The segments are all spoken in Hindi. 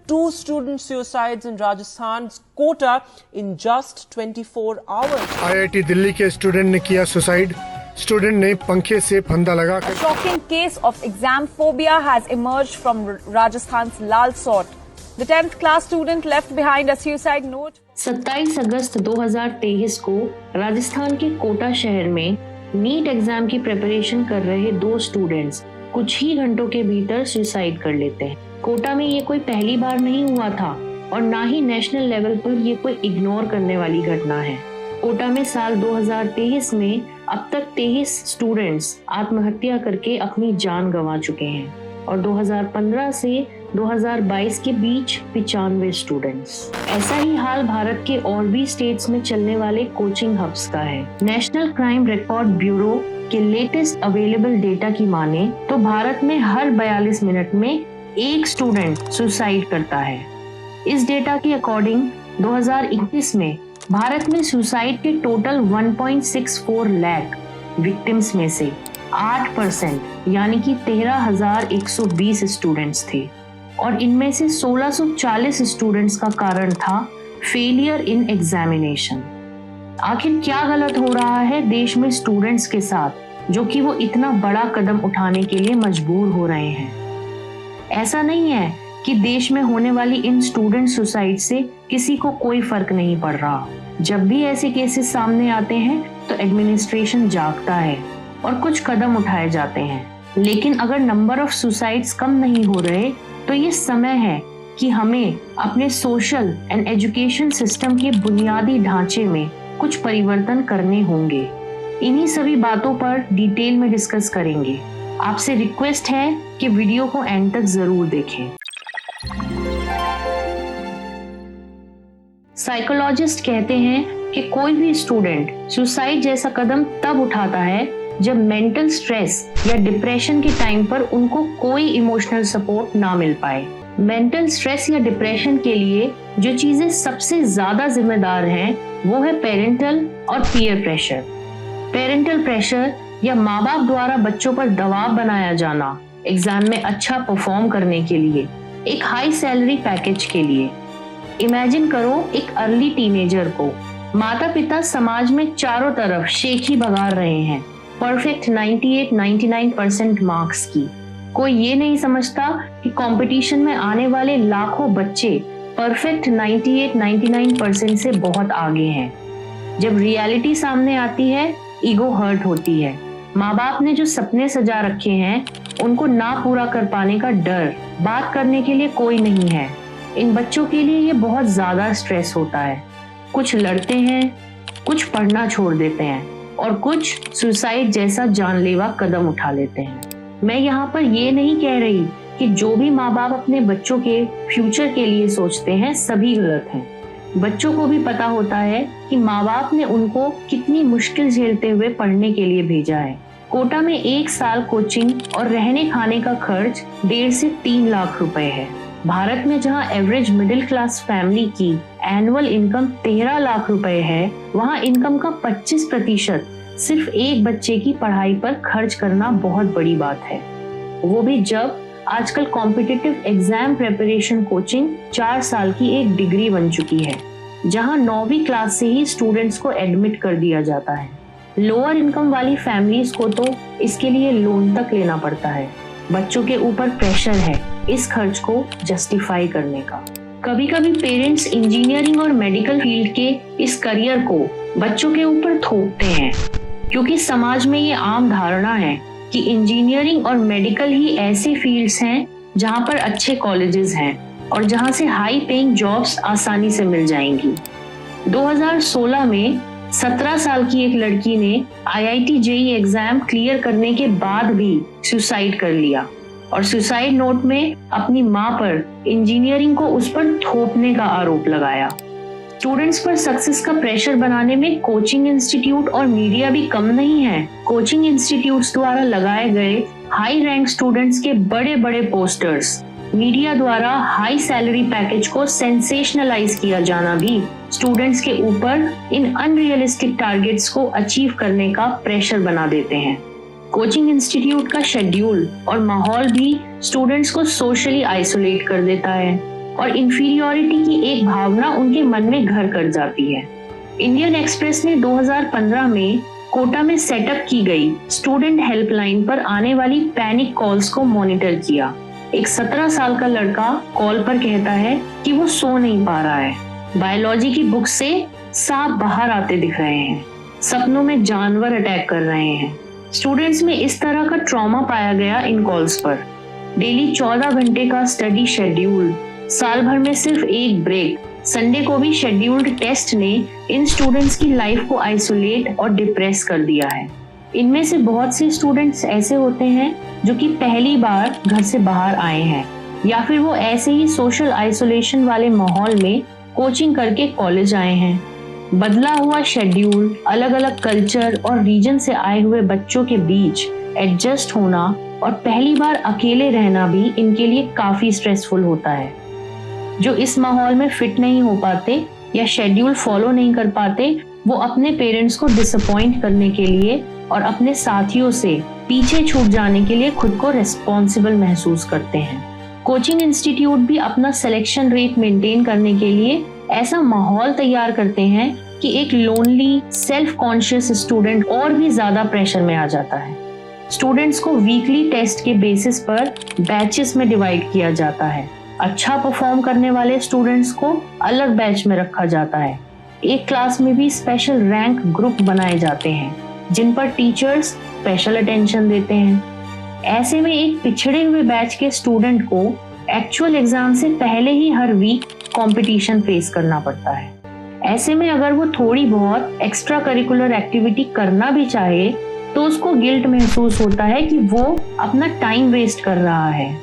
2 student suicides in Rajasthan's Kota in just 24 hours. IIT Delhi के स्टूडेंट ने किया सुसाइड। स्टूडेंट ने पंखे से फंदा लगाकर। A shocking case of exam phobia has emerged from Rajasthan's Lalsot. The 10th class student left behind a suicide note. 27 अगस्त 2023 को राजस्थान के कोटा शहर में नीट एग्जाम की प्रिपरेशन कर रहे 2 स्टूडेंट्स कुछ ही घंटों के भीतर सुसाइड कर लेते हैं। कोटा में ये कोई पहली बार नहीं हुआ था और ना ही नेशनल लेवल पर ये कोई इग्नोर करने वाली घटना है। कोटा में साल 2023 में अब तक 23 स्टूडेंट्स आत्महत्या करके अपनी जान गंवा चुके हैं और 2015 से 2022 के बीच 95 स्टूडेंट्स। ऐसा ही हाल भारत के और भी स्टेट्स में चलने वाले कोचिंग हब्स का है। नेशनल क्राइम रिकॉर्ड ब्यूरो के लेटेस्ट अवेलेबल डेटा की माने तो भारत में हर 42 मिनट में एक स्टूडेंट सुसाइड करता है। इस डेटा के अकॉर्डिंग 2021 में भारत में सुसाइड के टोटल 1.64 लाख विक्टिम्स में से 8% यानी कि 13,120 स्टूडेंट्स थे और इनमें से 1,640 स्टूडेंट्स का कारण था फेलियर इन एग्जामिनेशन। आखिर क्या गलत हो रहा है देश में स्टूडेंट्स के साथ जो कि वो इतना बड़ा कदम उठाने के लिए मजबूर हो रहे हैं? ऐसा नहीं है कि देश में होने वाली इन स्टूडेंट सुसाइड से किसी को कोई फर्क नहीं पड़ रहा। जब भी ऐसे केसेस सामने आते हैं तो एडमिनिस्ट्रेशन जागता है और कुछ कदम उठाए जाते हैं। लेकिन अगर नंबर ऑफ सुसाइड्स कम नहीं हो रहे तो ये समय है कि हमें अपने सोशल एंड एजुकेशन सिस्टम के बुनियादी ढांचे में कुछ परिवर्तन करने होंगे। इन्हीं सभी बातों पर डिटेल में डिस्कस करेंगे। आपसे रिक्वेस्ट है कि वीडियो को एंड तक जरूर देखें। साइकोलॉजिस्ट कहते हैं कि कोई भी स्टूडेंट सुसाइड जैसा कदम तब उठाता है जब मेंटल स्ट्रेस या डिप्रेशन के टाइम पर उनको कोई इमोशनल सपोर्ट ना मिल पाए। मेंटल स्ट्रेस या डिप्रेशन के लिए जो चीजें सबसे ज्यादा जिम्मेदार हैं वो है पेरेंटल और पीयर प्रेशर। पेरेंटल प्रेशर या माँ बाप द्वारा बच्चों पर दबाव बनाया जाना एग्जाम में अच्छा परफॉर्म करने के लिए, एक हाई सैलरी पैकेज के लिए। इमेजिन करो एक अर्ली टीनेजर को माता पिता समाज में चारों तरफ शेखी बगा रहे हैं परफेक्ट 98-99% मार्क्स की। कोई ये नहीं समझता कि कंपटीशन में आने वाले लाखों बच्चे परफेक्ट 98-99% से बहुत आगे हैं। जब रियलिटी सामने आती है ईगो हर्ट होती है। माँ बाप ने जो सपने सजा रखे हैं उनको ना पूरा कर पाने का डर, बात करने के लिए कोई नहीं है। इन बच्चों के लिए ये बहुत ज्यादा स्ट्रेस होता है। कुछ लड़ते हैं, कुछ पढ़ना छोड़ देते हैं और कुछ सुसाइड जैसा जानलेवा कदम उठा लेते हैं। मैं यहाँ पर ये नहीं कह रही कि जो भी माँ बाप अपने बच्चों के फ्यूचर के लिए सोचते हैं सभी गलत हैं। बच्चों को भी पता होता है कि माँ बाप ने उनको कितनी मुश्किल झेलते हुए पढ़ने के लिए भेजा है। कोटा में 1 साल कोचिंग और रहने खाने का खर्च 1.5 से 3 लाख रुपए है। भारत में जहाँ एवरेज मिडिल क्लास फैमिली की एनुअल इनकम 13 लाख रुपए है, वहाँ इनकम का 25% सिर्फ एक बच्चे की पढ़ाई पर खर्च करना बहुत बड़ी बात है। वो भी जब आजकल कॉम्पिटिटिव एग्जाम प्रिपरेशन कोचिंग 4 साल की एक डिग्री बन चुकी है, जहाँ 9वीं क्लास से ही स्टूडेंट्स को एडमिट कर दिया जाता है। लोअर इनकम वाली फैमिलीज को तो इसके लिए लोन तक लेना पड़ता है। बच्चों के ऊपर प्रेशर है इस खर्च को जस्टिफाई करने का। कभी कभी पेरेंट्स इंजीनियरिंग और मेडिकल फील्ड के इस करियर को बच्चों के ऊपर थोपते हैं क्योंकि समाज में ये आम धारणा है कि इंजीनियरिंग और मेडिकल ही ऐसे फील्ड्स हैं जहां पर अच्छे कॉलेजेस हैं और जहां से हाई पेइंग जॉब्स आसानी से मिल जाएंगी। 2016 में 17 साल की एक लड़की ने IIT JEE एग्जाम क्लियर करने के बाद भी सुसाइड कर लिया और सुसाइड नोट में अपनी मां पर इंजीनियरिंग को उस पर थोपने का आरोप लगाया। स्टूडेंट्स पर सक्सेस का प्रेशर बनाने में कोचिंग इंस्टीट्यूट और मीडिया भी कम नहीं है। कोचिंग इंस्टीट्यूट्स द्वारा लगाए गए हाई रैंक स्टूडेंट्स के बड़े बड़े पोस्टर्स, मीडिया द्वारा हाई सैलरी पैकेज को सेंसेशनलाइज किया जाना भी स्टूडेंट्स के ऊपर इन अनरियलिस्टिक टारगेट्स को अचीव करने का प्रेशर बना देते हैं। कोचिंग इंस्टीट्यूट का शेड्यूल और माहौल भी स्टूडेंट्स को सोशली आइसोलेट कर देता है। और इंफीरियोरिटी की एक भावना उनके मन में घर कर जाती है। इंडियन एक्सप्रेस ने 2015 में कोटा में सेटअप की गई स्टूडेंट हेल्पलाइन पर आने वाली पैनिक कॉल्स को मॉनिटर किया। एक 17 साल का लड़का कॉल पर कहता है कि वो सो नहीं पा रहा है, बायोलॉजी की बुक से सांप बाहर आते दिख रहे हैं, सपनों में जानवर अटैक कर रहे हैं। स्टूडेंट्स में इस तरह का ट्रॉमा पाया गया इन कॉल्स पर। डेली 14 घंटे का स्टडी शेड्यूल, साल भर में सिर्फ एक ब्रेक, संडे को भी शेड्यूल्ड टेस्ट ने इन स्टूडेंट्स की लाइफ को आइसोलेट और डिप्रेस कर दिया है। इनमें से बहुत से स्टूडेंट्स ऐसे होते हैं जो कि पहली बार घर से बाहर आए हैं, या फिर वो ऐसे ही सोशल आइसोलेशन वाले माहौल में कोचिंग करके कॉलेज आए हैं। बदला हुआ शेड्यूल, अलग अलग कल्चर और रीजन से आए हुए बच्चों के बीच एडजस्ट होना और पहली बार अकेले रहना भी इनके लिए काफी स्ट्रेसफुल होता है। जो इस माहौल में फिट नहीं हो पाते या शेड्यूल फॉलो नहीं कर पाते, वो अपने पेरेंट्स को डिसअपॉइंट करने के लिए और अपने साथियों से पीछे छूट जाने के लिए खुद को रिस्पॉन्सिबल महसूस करते हैं। कोचिंग इंस्टीट्यूट भी अपना सिलेक्शन रेट मेंटेन करने के लिए ऐसा माहौल तैयार करते हैं कि एक लोनली, सेल्फ कॉन्शियस स्टूडेंट और भी ज्यादा प्रेशर में आ जाता है। स्टूडेंट्स को वीकली टेस्ट के बेसिस पर बैचेस में डिवाइड किया जाता है। अच्छा परफॉर्म करने वाले स्टूडेंट्स को अलग बैच में रखा जाता है। एक क्लास में भी स्पेशल रैंक ग्रुप बनाए जाते हैं जिन पर टीचर्स स्पेशल अटेंशन देते हैं। ऐसे में एक पिछड़े हुए बैच के स्टूडेंट को एक्चुअल एग्जाम से पहले ही हर वीक कंपटीशन फेस करना पड़ता है। ऐसे में अगर वो थोड़ी बहुत एक्स्ट्रा करिकुलर एक्टिविटी करना भी चाहे तो उसको गिल्ट महसूस होता है कि वो अपना टाइम वेस्ट कर रहा है।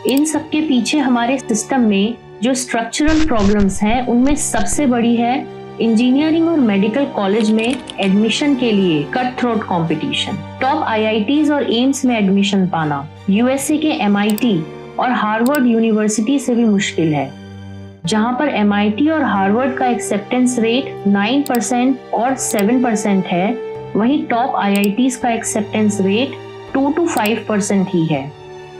इन सब के पीछे हमारे सिस्टम में जो स्ट्रक्चरल प्रॉब्लम्स हैं, उनमें सबसे बड़ी है इंजीनियरिंग और मेडिकल कॉलेज में एडमिशन के लिए cut throat competition. Top IITs और एम्स में एडमिशन पाना यूएसए के एमआईटी और हार्वर्ड यूनिवर्सिटी से भी मुश्किल है। जहां पर एमआईटी और हार्वर्ड का एक्सेप्टेंस रेट 9% और 7% है, वहीं टॉप आईआईटीज का एक्सेप्टेंस रेट 2 to 5% ही है,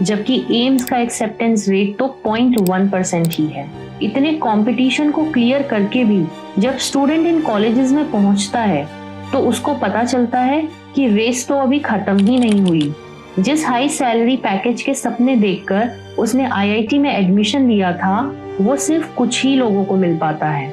जबकि एम्स का एक्सेप्टेंस रेट तो 0.1% ही है। इतने कंपटीशन को क्लियर करके भी जब स्टूडेंट इन कॉलेजेस में पहुंचता है तो उसको पता चलता है कि रेस तो अभी खत्म ही नहीं हुई। जिस हाई सैलरी पैकेज के सपने देखकर उसने आईआईटी में एडमिशन लिया था, वो सिर्फ कुछ ही लोगों को मिल पाता है।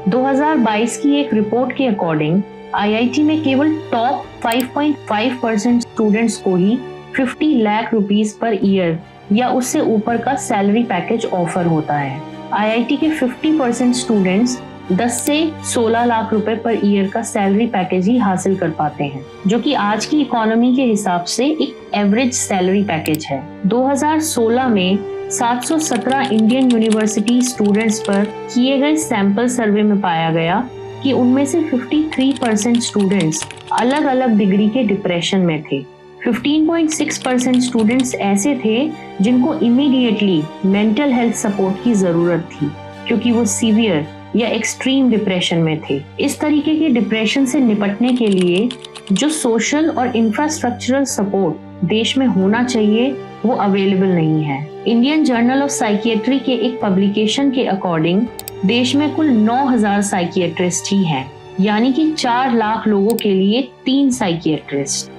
2022 की एक रिपोर्ट के अकॉर्डिंग आईआईटी में केवल टॉप 5.5% स्टूडेंट्स को ही 50 लाख रुपीस पर ईयर या उससे ऊपर का सैलरी पैकेज ऑफर होता है। आईआईटी के 50% स्टूडेंट्स 10 से 16 लाख रुपए पर ईयर का सैलरी पैकेज ही हासिल कर पाते हैं, जो कि आज की इकोनॉमी के हिसाब से एक एवरेज सैलरी पैकेज है। 2016 में 717 इंडियन यूनिवर्सिटी स्टूडेंट्स पर किए गए सैंपल सर्वे में पाया गया कि उनमें से 53% स्टूडेंट्स अलग अलग डिग्री के डिप्रेशन में थे। 15.6% स्टूडेंट्स ऐसे थे जिनको इमीडिएटली मेंटल हेल्थ सपोर्ट की जरूरत थी, क्योंकि वो सीवियर या एक्सट्रीम डिप्रेशन में थे। इस तरीके के डिप्रेशन से निपटने के लिए जो सोशल और इंफ्रास्ट्रक्चरल सपोर्ट देश में होना चाहिए, वो अवेलेबल नहीं है। इंडियन जर्नल ऑफ साइकियाट्री के एक पब्लिकेशन के अकॉर्डिंग देश में कुल 9,000 साइकियाट्रिस्ट ही हैं, यानी कि 4 लाख लोगों के लिए 3 साइकियाट्रिस्ट।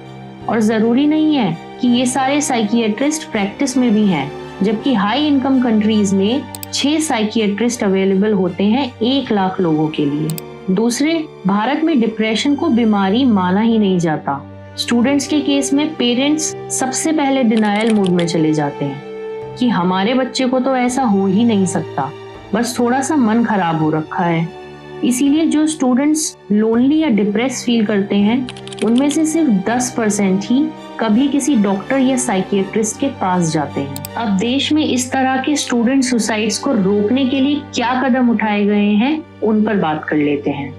और जरूरी नहीं है कि ये सारे साइकियाट्रिस्ट प्रैक्टिस में भी हैं, जबकि हाई इनकम कंट्रीज में 6 साइकियाट्रिस्ट अवेलेबल होते हैं 1 लाख लोगों के लिए। दूसरे, भारत में डिप्रेशन को बीमारी माना ही नहीं जाता। स्टूडेंट्स के केस में पेरेंट्स सबसे पहले डिनायल मूड में चले जाते हैं कि हमारे बच्चे को तो ऐसा हो ही नहीं सकता, बस थोड़ा सा मन खराब हो रखा है। इसीलिए जो स्टूडेंट्स लोनली या डिप्रेस फील करते हैं, उनमें से सिर्फ 10% ही कभी किसी डॉक्टर या साइकियाट्रिस्ट के पास जाते हैं। अब देश में इस तरह के स्टूडेंट सुसाइड्स को रोकने के लिए क्या कदम उठाए गए हैं, उन पर बात कर लेते हैं।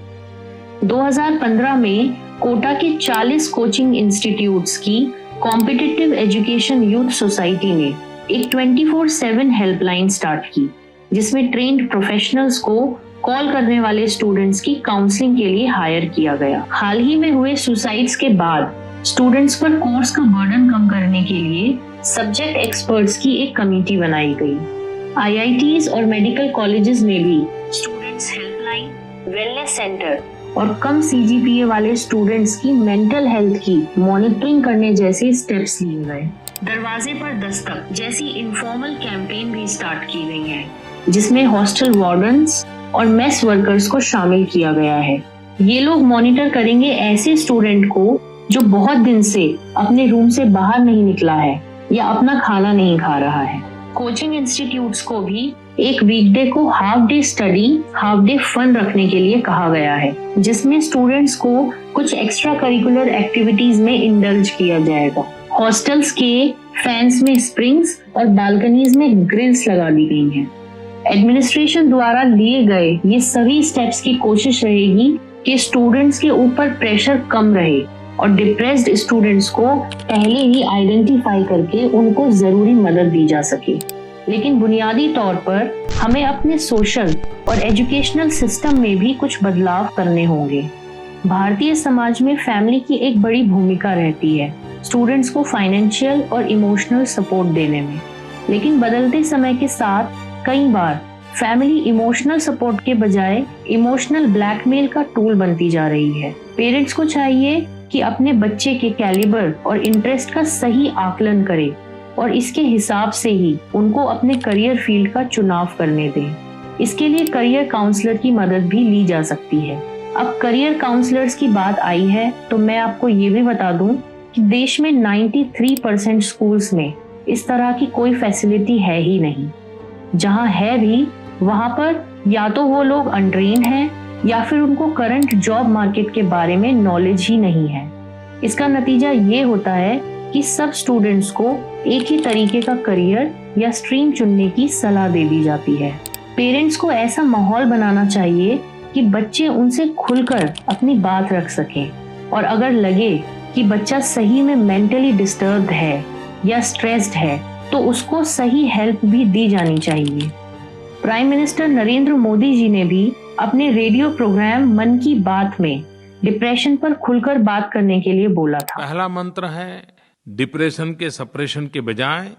2015 में कोटा के 40 कोचिंग इंस्टीट्यूट्स की कॉम्पिटिटिव एजुकेशन यूथ सोसाइटी ने एक 24/7 हेल्पलाइन स्टार्ट की, जिसमें ट्रेन्ड प्रोफेशनल्स को कॉल करने वाले स्टूडेंट्स की काउंसलिंग के लिए हायर किया गया। हाल ही में हुए सुसाइड्स के बाद स्टूडेंट्स पर कोर्स का बर्डन कम करने के लिए सब्जेक्ट एक्सपर्ट्स की एक कमेटी बनाई गई। IITs और मेडिकल कॉलेजेस में भी स्टूडेंट्स हेल्पलाइन, वेलनेस सेंटर और कम CGPA वाले स्टूडेंट्स की मेंटल हेल्थ की मॉनिटरिंग करने जैसे स्टेप्स लिए गए। दरवाजे पर दस्तक जैसी इनफॉर्मल कैंपेन भी स्टार्ट की गई है, जिसमें हॉस्टल वार्डन्स और मेस वर्कर्स को शामिल किया गया है। ये लोग मॉनिटर करेंगे ऐसे स्टूडेंट को जो बहुत दिन से अपने रूम से बाहर नहीं निकला है या अपना खाना नहीं खा रहा है। कोचिंग इंस्टीट्यूट्स को भी एक वीकडे को half day study, half day fun रखने के लिए कहा गया है, जिसमें स्टूडेंट्स को कुछ एक्स्ट्रा करिकुलर एक्टिविटीज में इंडल्ज किया जाएगा। हॉस्टल्स के फैंस में स्प्रिंग्स और बालकनीज में ग्रिल्स लगा दी गई हैं। एडमिनिस्ट्रेशन द्वारा लिए गए ये सभी स्टेप्स की कोशिश रहेगी कि स्टूडेंट्स के ऊपर प्रेशर कम रहे और डिप्रेस्ड स्टूडेंट्स को पहले ही आइडेंटिफाई करके उनको जरूरी मदद दी जा सके। लेकिन बुनियादी तौर पर हमें अपने सोशल और एजुकेशनल सिस्टम में भी कुछ बदलाव करने होंगे। भारतीय समाज में फैमिली की एक बड़ी भूमिका रहती है स्टूडेंट्स को फाइनेंशियल और इमोशनल सपोर्ट देने में, लेकिन बदलते समय के साथ कई बार फैमिली इमोशनल सपोर्ट के बजाय इमोशनल ब्लैकमेल का टूल बनती जा रही है। पेरेंट्स को चाहिए कि अपने बच्चे के कैलिबर और इंटरेस्ट का सही आकलन करें और इसके हिसाब से ही उनको अपने करियर फील्ड का चुनाव करने दें। इसके लिए करियर काउंसलर की मदद भी ली जा सकती है। अब करियर काउंसलर्स की बात आई है तो मैं आपको ये भी बता दूं कि देश में 93% स्कूल्स में इस तरह की कोई फैसिलिटी है ही नहीं। जहां है भी वहां पर या तो वो लोग अनट्रेन हैं या फिर उनको करंट जॉब मार्केट के बारे में नॉलेज ही नहीं है। इसका नतीजा ये होता है कि सब स्टूडेंट्स को एक ही तरीके का करियर या स्ट्रीम चुनने की सलाह दे दी जाती है। पेरेंट्स को ऐसा माहौल बनाना चाहिए कि बच्चे उनसे खुलकर अपनी बात रख सकें और अगर लगे कि बच्चा सही में मेंटली डिस्टर्ब्ड है या स्ट्रेस्ड है तो उसको सही हेल्प भी दी जानी चाहिए। प्राइम मिनिस्टर नरेंद्र मोदी जी ने भी अपने रेडियो प्रोग्राम मन की बात में डिप्रेशन पर खुलकर बात करने के लिए बोला था। पहला मंत्र है डिप्रेशन के सप्रेशन के बजाय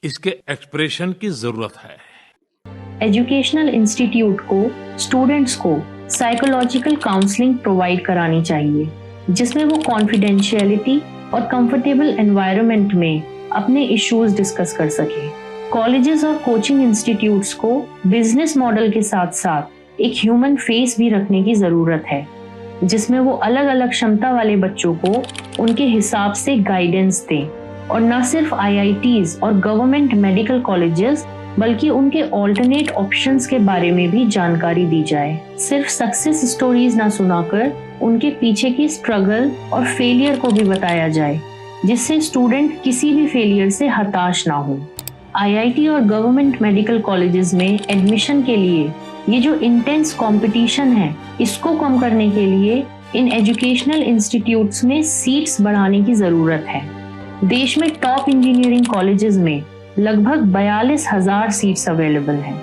इसके एक्सप्रेशन की जरूरत है। एजुकेशनल इंस्टीट्यूट को स्टूडेंट्स को साइकोलॉजिकल काउंसलिंग प्रोवाइड करानी चाहिए, जिसमें वो कॉन्फिडेंशियलिटी और कंफर्टेबल एनवायरनमेंट में अपने इश्यूज डिस्कस कर सके। कॉलेजेस और कोचिंग इंस्टीट्यूट्स को बिजनेस मॉडल के साथ साथ एक ह्यूमन फेस भी रखने की जरूरत है, जिसमें वो अलग अलग क्षमता वाले बच्चों को उनके हिसाब से गाइडेंस दें और न सिर्फ IITs और गवर्नमेंट मेडिकल कॉलेजेस बल्कि उनके ऑल्टरनेट ऑप्शंस के बारे में भी जानकारी दी जाए। सिर्फ सक्सेस स्टोरीज ना सुनाकर उनके पीछे की स्ट्रगल और फेलियर को भी बताया जाए, जिससे स्टूडेंट किसी भी फेलियर से हताश ना हो। IIT और गवर्नमेंट मेडिकल कॉलेजेस में एडमिशन के लिए ये जो इंटेंस कंपटीशन है, इसको कम करने के लिए इन एजुकेशनल इंस्टीट्यूट्स में सीट्स बढ़ाने की जरूरत है। देश में टॉप इंजीनियरिंग कॉलेजेस में लगभग 42,000 सीट्स अवेलेबल हैं,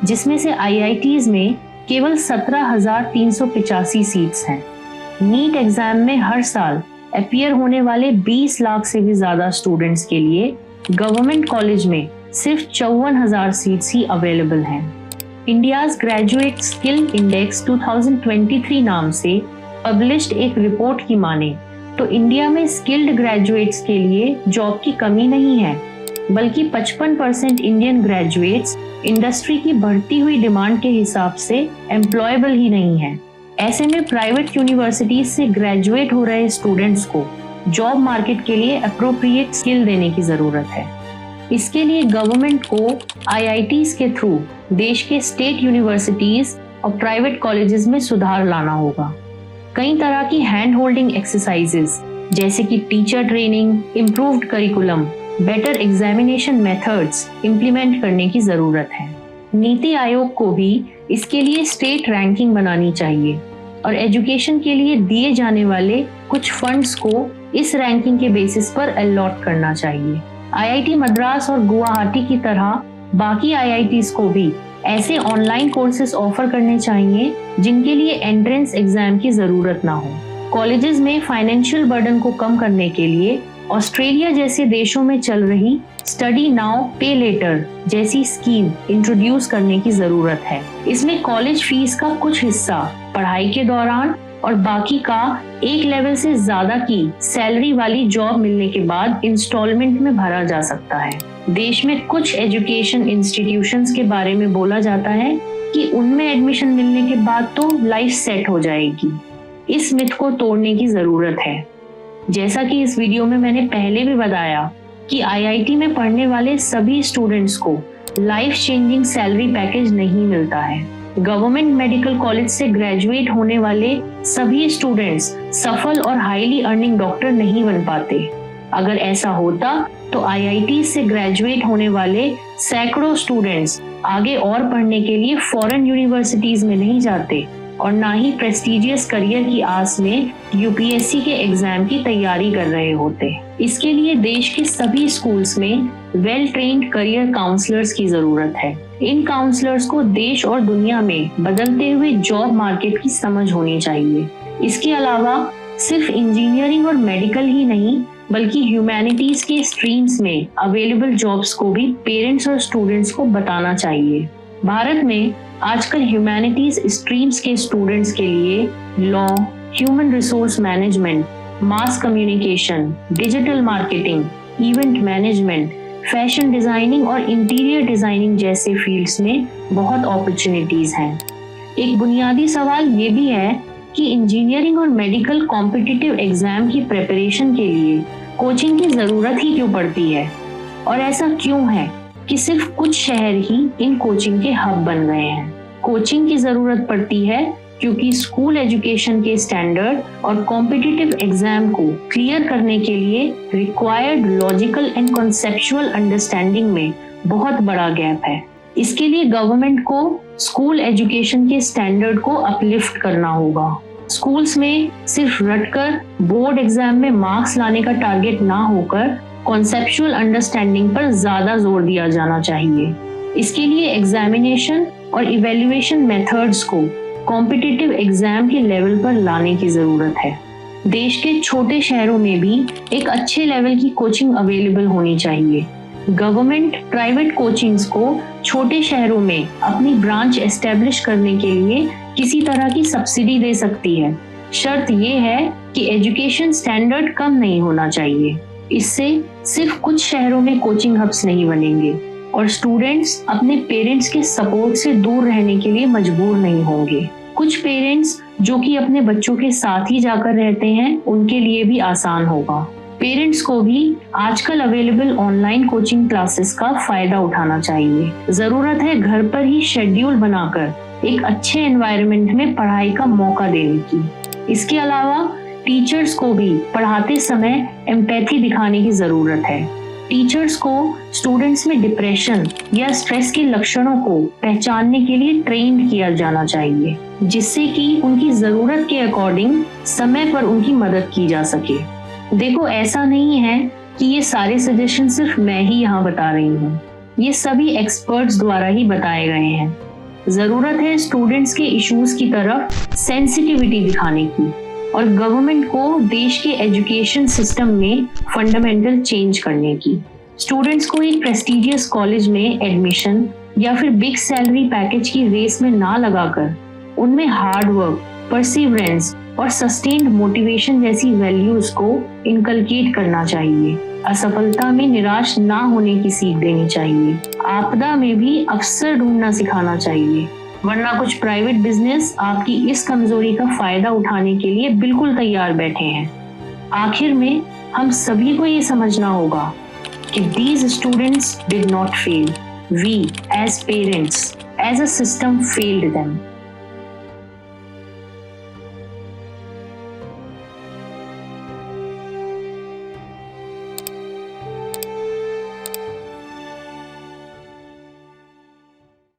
जिसमें से IITs में केवल 17,385 सीट्स हैं। नीट एग्जाम में हर साल अपीयर होने वाले 20 लाख से भी ज्यादा स्टूडेंट्स के लिए गवर्नमेंट कॉलेज में सिर्फ 54,000 सीट्स ही अवेलेबल हैं। इंडियाज ग्रेजुएट स्किल इंडेक्स 2023 नाम से पब्लिश्ड एक रिपोर्ट की माने तो इंडिया में स्किल्ड ग्रेजुएट्स के लिए जॉब की कमी नहीं है, बल्कि 55% इंडियन ग्रेजुएट्स इंडस्ट्री की बढ़ती हुई डिमांड के हिसाब से एम्प्लॉयबल ही नहीं है। ऐसे में प्राइवेट यूनिवर्सिटीज से ग्रेजुएट हो रहे स्टूडेंट्स को जॉब मार्केट के लिए अप्रोप्रिएट स्किल देने की जरूरत है। इसके लिए गवर्नमेंट को IITs के थ्रू देश के स्टेट यूनिवर्सिटीज और प्राइवेट कॉलेजेस में सुधार लाना होगा। कई तरह की हैंड होल्डिंग एक्सरसाइजेस जैसे कि teacher training, improved curriculum, better examination methods implement करने की जरूरत है। नीति आयोग को भी इसके लिए स्टेट रैंकिंग बनानी चाहिए और एजुकेशन के लिए दिए जाने वाले कुछ फंड्स को इस रैंकिंग के बेसिस पर अलॉट करना चाहिए। IIT मद्रास और गुवाहाटी की तरह बाकी IITs को भी ऐसे ऑनलाइन कोर्सेज ऑफर करने चाहिए जिनके लिए एंट्रेंस एग्जाम की जरूरत ना हो। कॉलेजेस में फाइनेंशियल बर्डन को कम करने के लिए ऑस्ट्रेलिया जैसे देशों में चल रही स्टडी नाउ पे लेटर जैसी स्कीम इंट्रोड्यूस करने की जरूरत है। इसमें कॉलेज फीस का कुछ हिस्सा पढ़ाई के दौरान और बाकी का एक लेवल से ज्यादा की सैलरी वाली जॉब मिलने के बाद इंस्टॉलमेंट में भरा जा सकता है। देश में कुछ एजुकेशन इंस्टीट्यूशंस के बारे में बोला जाता है कि उनमें एडमिशन मिलने के बाद तो लाइफ सेट हो जाएगी। इस मिथ को तोड़ने की जरूरत है। जैसा कि इस वीडियो में मैंने पहले भी बताया कि आईआईटी में पढ़ने वाले सभी स्टूडेंट्स को लाइफ चेंजिंग सैलरी पैकेज नहीं मिलता है। गवर्नमेंट मेडिकल कॉलेज से ग्रेजुएट होने वाले सभी स्टूडेंट्स सफल और हाईली अर्निंग डॉक्टर नहीं बन पाते। अगर ऐसा होता तो आईआईटी से ग्रेजुएट होने वाले सैकड़ों स्टूडेंट्स आगे और पढ़ने के लिए फॉरेन यूनिवर्सिटीज में नहीं जाते और ना ही प्रेस्टिजियस करियर की आस में यूपीएससी के एग्जाम की तैयारी कर रहे होते। इसके लिए देश के सभी स्कूल्स में वेल ट्रेन्ड करियर काउंसलर्स की जरूरत है। इन काउंसलर्स को देश और दुनिया में बदलते हुए जॉब मार्केट की समझ होनी चाहिए। इसके अलावा सिर्फ इंजीनियरिंग और मेडिकल ही नहीं बल्कि ह्यूमैनिटीज के स्ट्रीम्स में अवेलेबल जॉब्स को भी पेरेंट्स और स्टूडेंट्स को बताना चाहिए। भारत में आजकल ह्यूमैनिटीज स्ट्रीम्स के स्टूडेंट्स के लिए law, human resource management, mass communication, digital marketing, event management, fashion designing और इंटीरियर डिजाइनिंग जैसे फील्ड्स में बहुत अपॉर्चुनिटीज हैं। एक बुनियादी सवाल ये भी है कि इंजीनियरिंग और मेडिकल कॉम्पिटिटिव एग्जाम की प्रिपरेशन के लिए कोचिंग की जरूरत ही क्यों पड़ती है, और ऐसा क्यों है कि सिर्फ कुछ शहर ही इन कोचिंग के हब बन गए हैं। कोचिंग की जरूरत पड़ती है क्योंकि स्कूल एजुकेशन के स्टैंडर्ड और कॉम्पिटिटिव एग्जाम को क्लियर करने के लिए required logical and conceptual understanding में बहुत बड़ा गैप है। इसके लिए गवर्नमेंट को स्कूल एजुकेशन के स्टैंडर्ड को अपलिफ्ट करना होगा। स्कूल्स में सिर्फ रटकर बोर्ड एग्जाम में मार्क्स लाने का टारगेट ना होकर कॉन्सेप्चुअल अंडरस्टैंडिंग पर ज्यादा जोर दिया जाना चाहिए। इसके लिए एग्जामिनेशन और इवैल्यूएशन मेथड्स को कॉम्पिटिटिव एग्जाम के लेवल पर लाने की जरूरत है। देश के छोटे शहरों में भी एक अच्छे लेवल की कोचिंग अवेलेबल होनी चाहिए। गवर्नमेंट प्राइवेट कोचिंग्स को छोटे शहरों में अपनी ब्रांच एस्टेब्लिश करने के लिए किसी तरह की सब्सिडी दे सकती है। शर्त ये है कि एजुकेशन स्टैंडर्ड कम नहीं होना चाहिए। इससे सिर्फ कुछ शहरों में कोचिंग हब्स नहीं बनेंगे और स्टूडेंट्स अपने पेरेंट्स के सपोर्ट से दूर रहने के लिए मजबूर नहीं होंगे। कुछ पेरेंट्स जो कि अपने बच्चों के साथ ही जाकर रहते हैं, उनके लिए भी आसान होगा। पेरेंट्स को भी आजकल अवेलेबल ऑनलाइन कोचिंग क्लासेस का फायदा उठाना चाहिए। जरूरत है घर पर ही शेड्यूल बनाकर एक अच्छे एनवायरनमेंट में पढ़ाई का मौका देने की। इसके अलावा टीचर्स को भी पढ़ाते समय एम्पैथी दिखाने की जरूरत है। टीचर्स को स्टूडेंट्स में डिप्रेशन या स्ट्रेस के लक्षणों को पहचानने के लिए ट्रेन किया जाना चाहिए, जिससे कि उनकी जरूरत के अकॉर्डिंग समय पर उनकी मदद की जा सके। देखो, ऐसा नहीं है कि ये सारे सजेशन सिर्फ मैं ही यहाँ बता रही हूँ, ये सभी एक्सपर्ट्स द्वारा ही बताए गए हैं। जरूरत है स्टूडेंट्स के इश्यूज की तरफ सेंसिटिविटी दिखाने की और गवर्नमेंट को देश के एजुकेशन सिस्टम में फंडामेंटल चेंज करने की। स्टूडेंट्स को एक प्रेस्टिजियस कॉलेज में एडमिशन या फिर बिग सैलरी पैकेज की रेस में ना लगाकर उनमें हार्ड वर्क, परसिवरेंस और सस्टेन्ड मोटिवेशन जैसी वैल्यूज को इनकलकेट करना चाहिए। असफलता में निराश ना होने की सीख देनी चाहिए। आपदा में भी अवसर ढूंढना सिखाना चाहिए, वरना कुछ प्राइवेट बिजनेस आपकी इस कमजोरी का फायदा उठाने के लिए बिल्कुल तैयार बैठे हैं। आखिर में हम सभी को ये समझना होगा कि these students did not fail. We as parents, as a system failed them.